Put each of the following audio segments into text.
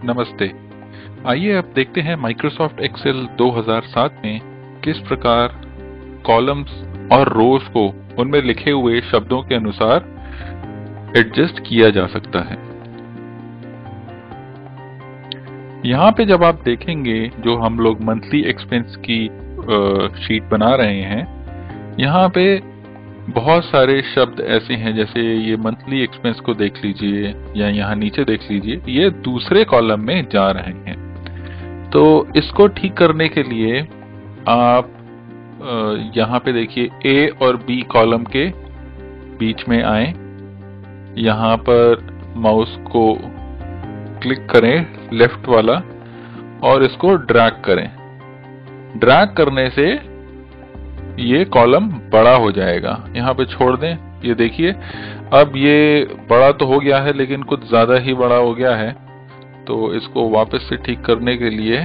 नमस्ते। आइए अब देखते हैं माइक्रोसॉफ्ट एक्सेल 2007 में किस प्रकार कॉलम्स और रोज को उनमें लिखे हुए शब्दों के अनुसार एडजस्ट किया जा सकता है। यहाँ पे जब आप देखेंगे जो हम लोग मंथली एक्सपेंस की शीट बना रहे हैं, यहाँ पे बहुत सारे शब्द ऐसे हैं, जैसे ये मंथली एक्सपेंस को देख लीजिए या यहाँ नीचे देख लीजिए, ये दूसरे कॉलम में जा रहे हैं। तो इसको ठीक करने के लिए आप यहाँ पे देखिए ए और बी कॉलम के बीच में आए, यहाँ पर माउस को क्लिक करें लेफ्ट वाला और इसको ड्रैग करें। ड्रैग करने से ये कॉलम बड़ा हो जाएगा। यहाँ पे छोड़ दें, ये देखिए अब ये बड़ा तो हो गया है लेकिन कुछ ज्यादा ही बड़ा हो गया है। तो इसको वापस से ठीक करने के लिए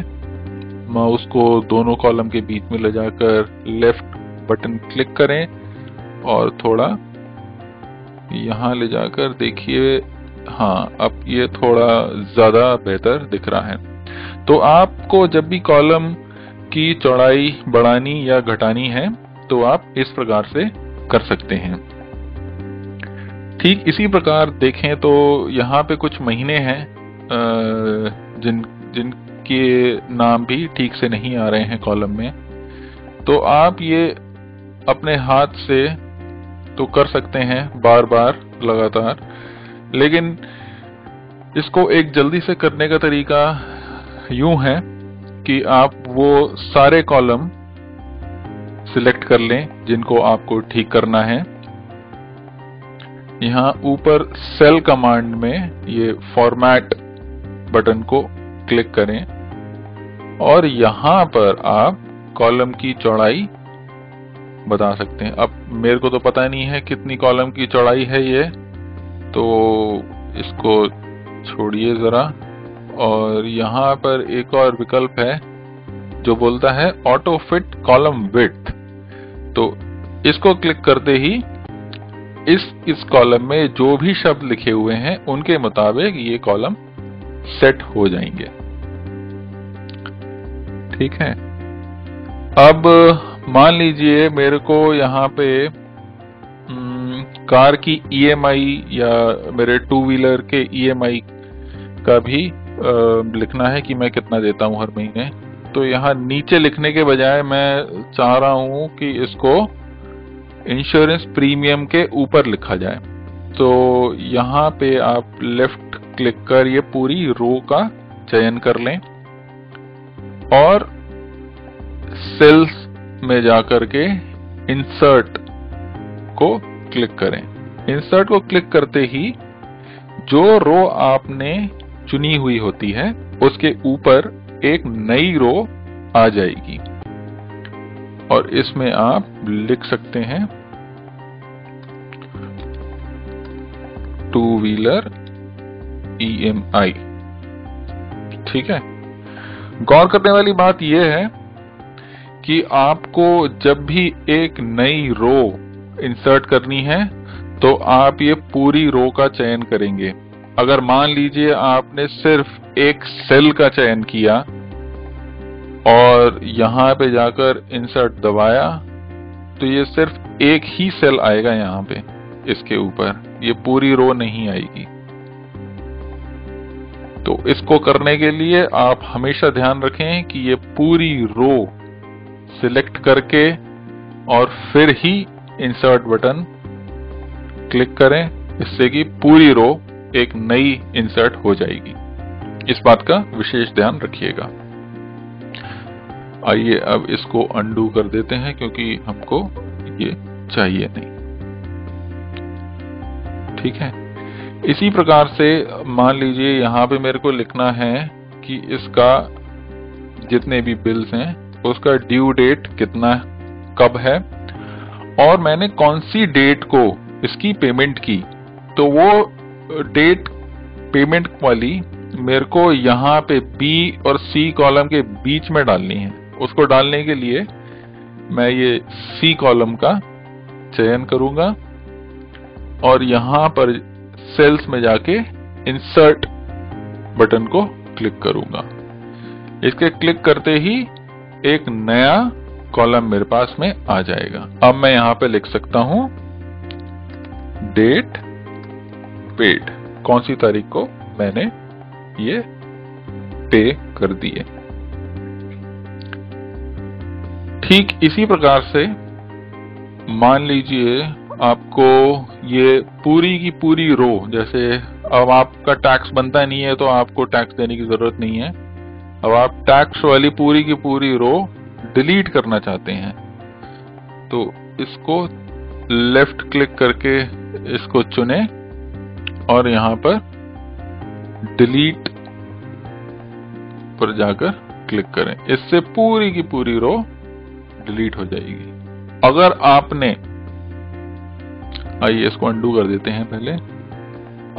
माउस को दोनों कॉलम के बीच में ले जाकर लेफ्ट बटन क्लिक करें और थोड़ा यहाँ ले जाकर देखिए, हाँ अब ये थोड़ा ज्यादा बेहतर दिख रहा है। तो आपको जब भी कॉलम की चौड़ाई बढ़ानी या घटानी है तो आप इस प्रकार से कर सकते हैं। ठीक इसी प्रकार देखें तो यहाँ पे कुछ महीने हैं जिनके नाम भी ठीक से नहीं आ रहे हैं कॉलम में। तो आप ये अपने हाथ से तो कर सकते हैं बार बार लगातार, लेकिन इसको एक जल्दी से करने का तरीका यूं है कि आप वो सारे कॉलम सिलेक्ट कर लें जिनको आपको ठीक करना है। यहाँ ऊपर सेल कमांड में ये फॉर्मेट बटन को क्लिक करें और यहाँ पर आप कॉलम की चौड़ाई बता सकते हैं। अब मेरे को तो पता नहीं है कितनी कॉलम की चौड़ाई है ये, तो इसको छोड़िए जरा। और यहाँ पर एक और विकल्प है जो बोलता है ऑटो फिट कॉलम विड्थ। तो इसको क्लिक करते ही इस कॉलम में जो भी शब्द लिखे हुए हैं उनके मुताबिक ये कॉलम सेट हो जाएंगे। ठीक है। अब मान लीजिए मेरे को यहाँ पे कार की ईएमआई या मेरे टू व्हीलर के ईएमआई का भी लिखना है कि मैं कितना देता हूं हर महीने। तो यहाँ नीचे लिखने के बजाय मैं चाह रहा हूं कि इसको इंश्योरेंस प्रीमियम के ऊपर लिखा जाए। तो यहाँ पे आप लेफ्ट क्लिक कर ये पूरी रो का चयन कर लें और सेल्स में जाकर के इंसर्ट को क्लिक करें। इंसर्ट को क्लिक करते ही जो रो आपने चुनी हुई होती है उसके ऊपर एक नई रो आ जाएगी और इसमें आप लिख सकते हैं टू व्हीलर ईएमआई। ठीक है। गौर करने वाली बात यह है कि आपको जब भी एक नई रो इंसर्ट करनी है तो आप ये पूरी रो का चयन करेंगे। अगर मान लीजिए आपने सिर्फ एक सेल का चयन किया और यहाँ पे जाकर इंसर्ट दबाया तो ये सिर्फ एक ही सेल आएगा यहाँ पे, इसके ऊपर ये पूरी रो नहीं आएगी। तो इसको करने के लिए आप हमेशा ध्यान रखें कि ये पूरी रो सिलेक्ट करके और फिर ही इंसर्ट बटन क्लिक करें, इससे कि पूरी रो एक नई इंसर्ट हो जाएगी। इस बात का विशेष ध्यान रखिएगा। आइए अब इसको अंडू कर देते हैं क्योंकि हमको ये चाहिए नहीं। ठीक है। इसी प्रकार से मान लीजिए यहाँ पे मेरे को लिखना है कि इसका जितने भी बिल्स हैं उसका ड्यू डेट कितना कब है और मैंने कौन सी डेट को इसकी पेमेंट की। तो वो डेट पेमेंट वाली मेरे को यहाँ पे बी और सी कॉलम के बीच में डालनी है। उसको डालने के लिए मैं ये सी कॉलम का चयन करूंगा और यहाँ पर सेल्स में जाके इंसर्ट बटन को क्लिक करूंगा। इसके क्लिक करते ही एक नया कॉलम मेरे पास में आ जाएगा। अब मैं यहां पे लिख सकता हूं डेट पेड, कौन सी तारीख को मैंने ये पे कर दिए। ठीक इसी प्रकार से मान लीजिए आपको ये पूरी की पूरी रो, जैसे अब आपका टैक्स बनता नहीं है तो आपको टैक्स देने की जरूरत नहीं है, अब आप टैक्स वाली पूरी की पूरी रो डिलीट करना चाहते हैं, तो इसको लेफ्ट क्लिक करके इसको चुने और यहां पर डिलीट पर जाकर क्लिक करें। इससे पूरी की पूरी रो डिलीट हो जाएगी। अगर आपने, आइए इसको अंडू कर देते हैं पहले,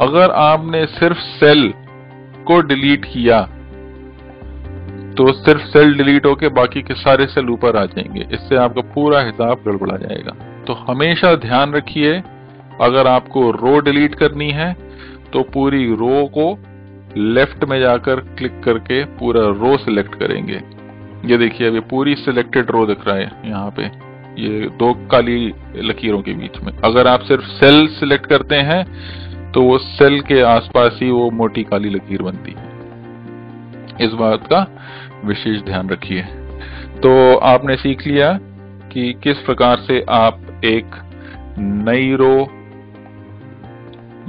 अगर आपने सिर्फ सेल को डिलीट किया तो सिर्फ सेल डिलीट होके बाकी के सारे सेल ऊपर आ जाएंगे, इससे आपका पूरा हिसाब गड़बड़ा जाएगा। तो हमेशा ध्यान रखिए, अगर आपको रो डिलीट करनी है तो पूरी रो को लेफ्ट में जाकर क्लिक करके पूरा रो सिलेक्ट करेंगे। ये देखिए अभी पूरी सिलेक्टेड रो दिख रहा है यहाँ पे, ये दो काली लकीरों के बीच में। अगर आप सिर्फ सेल सिलेक्ट करते हैं तो वो सेल के आसपास ही वो मोटी काली लकीर बनती है। इस बात का विशेष ध्यान रखिए। तो आपने सीख लिया कि किस प्रकार से आप एक नई रो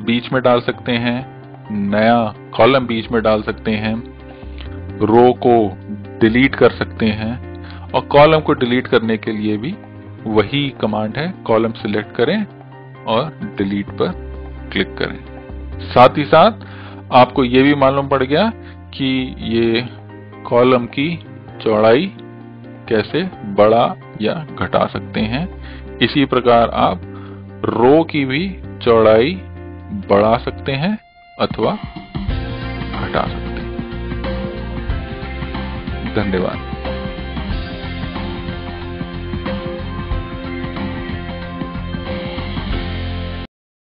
बीच में डाल सकते हैं, नया कॉलम बीच में डाल सकते हैं, रो को डिलीट कर सकते हैं, और कॉलम को डिलीट करने के लिए भी वही कमांड है, कॉलम सिलेक्ट करें और डिलीट पर क्लिक करें। साथ ही साथ आपको ये भी मालूम पड़ गया कि ये कॉलम की चौड़ाई कैसे बढ़ा या घटा सकते हैं। इसी प्रकार आप रो की भी चौड़ाई बढ़ा सकते हैं अथवा घटा सकते हैं। धन्यवाद।